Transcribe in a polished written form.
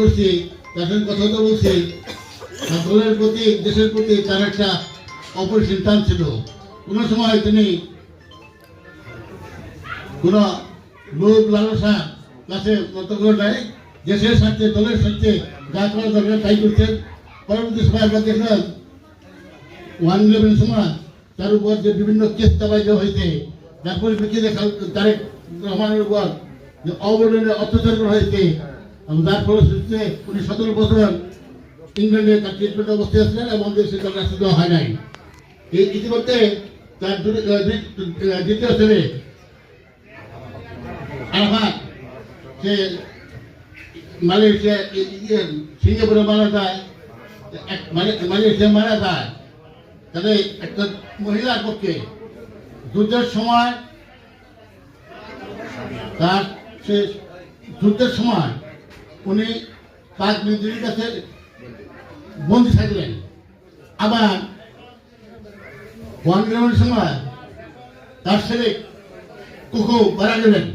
করছি, তাদের কথা তো বলছি, দলের প্রতি দেশের প্রতি তার একটা অপরিসীম টান ছিল। কোন সময় তিনি কোন লোভ লালসা কাছে মতগুলো নেয়, দেশের স্বার্থে দলের স্বার্থে যা করা দরকার তাই করছেন। পরবর্তী সময় আমরা দেখলাম 1/11 সময় তার উপর যে বিভিন্ন কেস চালাই দেওয়া হয়েছে, যার পরিপ্রেক্ষিতে তারেক রহমানের উপর যে অবর্ণনীয় অত্যাচার করা হয়েছে, যার ফলশ্রুতিতে উনি 17 বছর ইংল্যান্ডে তার ট্রিটমেন্ট অবস্থায় আসলেন এবং দেশে তার রাস্তা দেওয়া হয় নাই। এই ইতিমধ্যে তার দ্বিতীয় ছেলে আরাফাত সে মালয়েশিয়া সিঙ্গাপুরে মারা যায়, মালয়েশিয়া মারা যায়। তাদের একটা মহিলার পক্ষে যুদ্ধের সময় তার সে যুদ্ধের সময় উনি পাক মিলিটারির কাছে বন্দী থাকলেন। আবার 1/11 সময় তার ছেলে কুকু মারা গেলেন।